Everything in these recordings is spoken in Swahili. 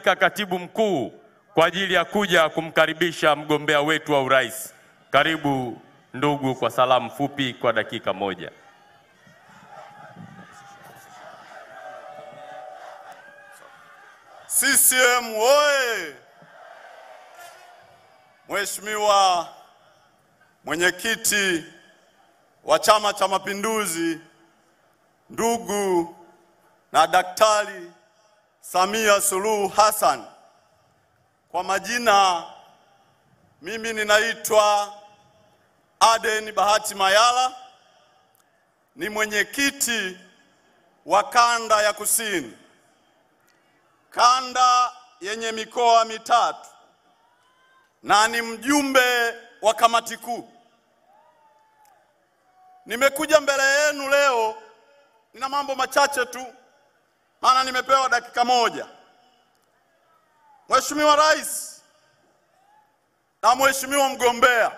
kumwalika katibu mkuu kwa ajili ya kuja kumkaribisha mgombea wetu wa urais. Karibu ndugu, kwa salamu fupi kwa dakika moja. CCM oye! Mheshimiwa mwenyekiti wa Chama cha Mapinduzi, ndugu na Daktari Samia Suluhu Hassan. Kwa majina, mimi ninaitwa Aden Bahati Mayala, ni mwenyekiti wa kanda ya Kusini, kanda yenye mikoa mitatu, na ni mjumbe wa kamati kuu. Nimekuja mbele yenu leo, nina mambo machache tu, maana nimepewa dakika moja. Mheshimiwa Rais na Mheshimiwa mgombea,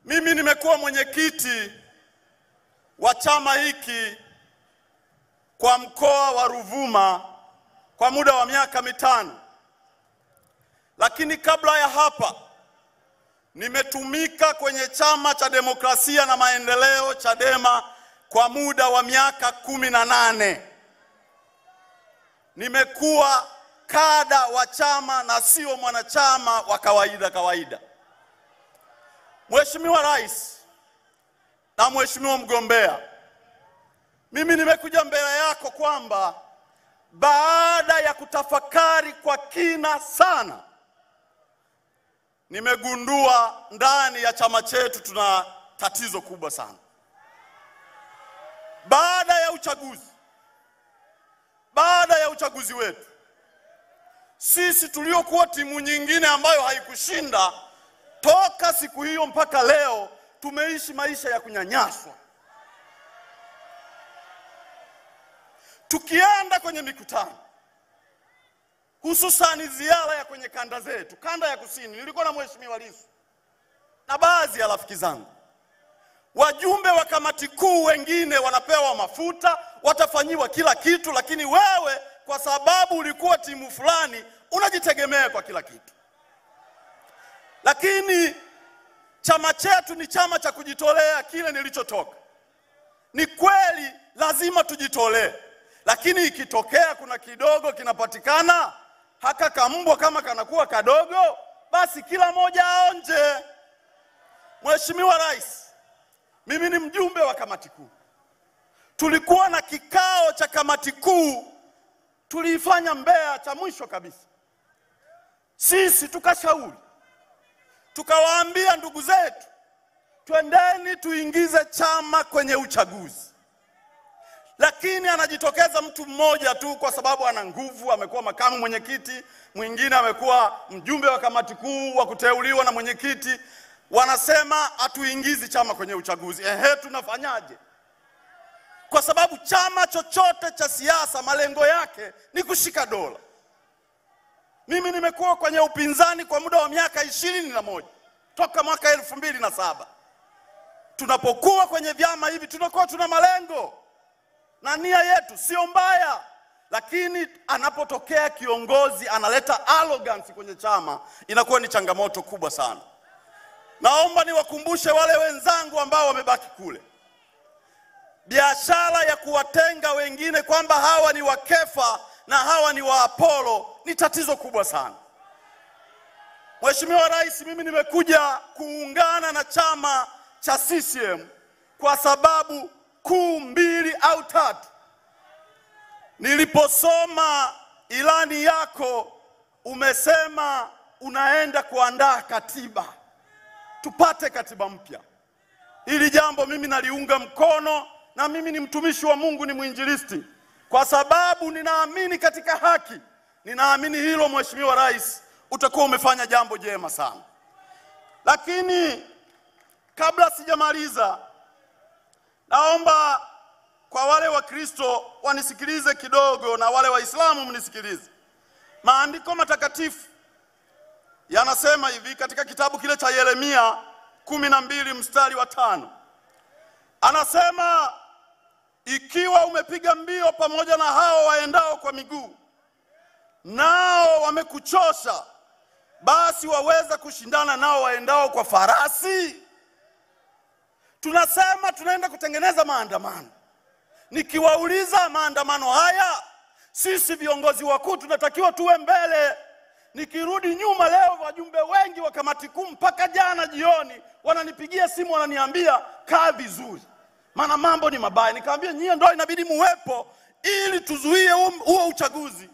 mimi nimekuwa mwenyekiti wa chama hiki kwa mkoa wa Ruvuma kwa muda wa miaka 5. Lakini kabla ya hapa nimetumika kwenye Chama cha Demokrasia na Maendeleo Chadema kwa muda wa miaka 18. Nimekuwa kada wa chama na sio mwanachama wa kawaida. Mheshimiwa Rais na Mheshimiwa mgombea, mimi nimekuja mbele yako kwamba baada ya kutafakari kwa kina sana, nimegundua ndani ya chama chetu tuna tatizo kubwa sana. Baada ya uchaguzi wetu, sisi tuliokuwa timu nyingine ambayo haikushinda, toka siku hiyo mpaka leo tumeishi maisha ya kunyanyaswa. Tukienda kwenye mikutano, hususani ziara ya kwenye kanda zetu, kanda ya Kusini, nilikuwa na Mheshimiwa Lissu na baadhi ya rafiki zangu. Wajumbe wa kamati kuu wengine wanapewa mafuta, watafanyiwa kila kitu, lakini wewe kwa sababu ulikuwa timu fulani unajitegemea kwa kila kitu. Lakini chama chetu ni chama cha kujitolea. Kile nilichotoka ni kweli, lazima tujitolee, lakini ikitokea kuna kidogo kinapatikana, haka kambwa kama kanakuwa kadogo, basi kila moja aonje. Mheshimiwa Rais, mimi ni mjumbe wa kamati kuu. Tulikuwa na kikao cha kamati kuu, tuliifanya Mbeya, cha mwisho kabisa. Sisi tukashauri, tukawaambia ndugu zetu, twendeni tuingize chama kwenye uchaguzi. Lakini anajitokeza mtu mmoja tu kwa sababu ana nguvu, amekuwa makamu mwenyekiti, mwingine amekuwa mjumbe wa kamati kuu wa kuteuliwa na mwenyekiti, wanasema hatuingizi chama kwenye uchaguzi. Tunafanyaje? Kwa sababu chama chochote cha siasa malengo yake ni kushika dola. Mimi nimekuwa kwenye upinzani kwa muda wa miaka 21, toka mwaka 2007. Tunapokuwa kwenye vyama hivi tunakuwa tuna malengo na nia yetu sio mbaya, lakini anapotokea kiongozi analeta arrogance kwenye chama, inakuwa ni changamoto kubwa sana. Naomba niwakumbushe wale wenzangu ambao wamebaki kule, biashara ya kuwatenga wengine kwamba hawa ni wa Kefa na hawa ni wa Apollo ni tatizo kubwa sana. Mheshimiwa Rais, mimi nimekuja kuungana na chama cha CCM kwa sababu kuu 2 au 3. Niliposoma ilani yako, umesema unaenda kuandaa katiba, tupate katiba mpya. Hili jambo mimi naliunga mkono, na mimi ni mtumishi wa Mungu, ni mwinjilisti, kwa sababu ninaamini katika haki. Ninaamini hilo Mheshimiwa Rais, utakuwa umefanya jambo jema sana. Lakini kabla sijamaliza, naomba kwa wale wa Kristo wanisikilize kidogo, na wale Waislamu mnisikilize. Maandiko matakatifu yanasema hivi katika kitabu kile cha Yeremia 12 mstari wa 5. Anasema, ikiwa umepiga mbio pamoja na hao waendao kwa miguu, nao wamekuchosha, basi waweza kushindana nao waendao kwa farasi? Tunasema tunaenda kutengeneza maandamano. Nikiwauliza maandamano haya, sisi viongozi wakuu tunatakiwa tuwe mbele. Nikirudi nyuma leo, wajumbe wengi wa kamati kuu mpaka jana jioni wananipigia simu wananiambia kaa vizuri, maana mambo ni mabaya. Nikamwambia nyie ndio inabidi muwepo ili tuzuie huo uchaguzi.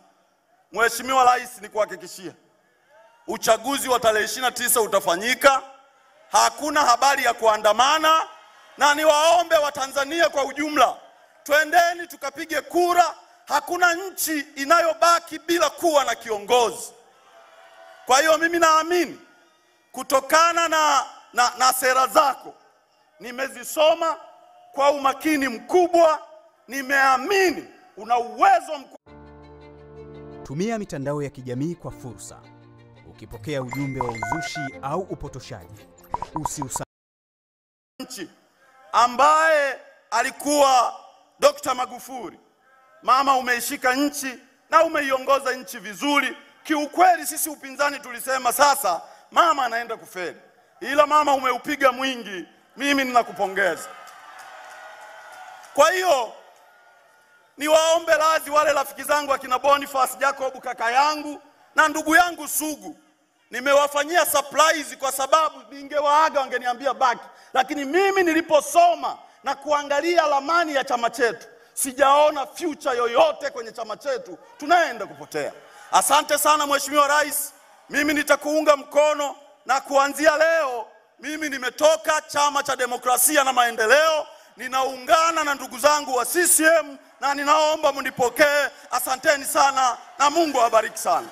Mheshimiwa Rais, nikuhakikishia uchaguzi wa tarehe 29 utafanyika. Hakuna habari ya kuandamana, na niwaombe Watanzania kwa ujumla, twendeni tukapige kura. Hakuna nchi inayobaki bila kuwa na kiongozi. Kwa hiyo mimi naamini kutokana na sera zako, nimezisoma kwa umakini mkubwa, nimeamini una uwezo mkubwa. Tumia mitandao ya kijamii kwa fursa. Ukipokea ujumbe wa uzushi au upotoshaji, nchi ambaye alikuwa Dr. Magufuli, mama, umeishika nchi na umeiongoza nchi vizuri. Kiukweli sisi upinzani tulisema sasa mama anaenda kufeli, ila mama umeupiga mwingi, mimi ninakupongeza. Kwa hiyo niwaombe radhi wale rafiki zangu akina Boniface Jacob, kaka yangu na ndugu yangu Sugu. Nimewafanyia surprise kwa sababu ningewaaga wangeniambia baki, lakini mimi niliposoma na kuangalia ramani ya chama chetu, sijaona future yoyote kwenye chama chetu, tunaenda kupotea. Asante sana Mheshimiwa Rais, mimi nitakuunga mkono, na kuanzia leo mimi nimetoka Chama cha Demokrasia na Maendeleo, ninaungana na ndugu zangu wa CCM na ninaomba mnipokee. Asanteni sana na Mungu awabariki sana.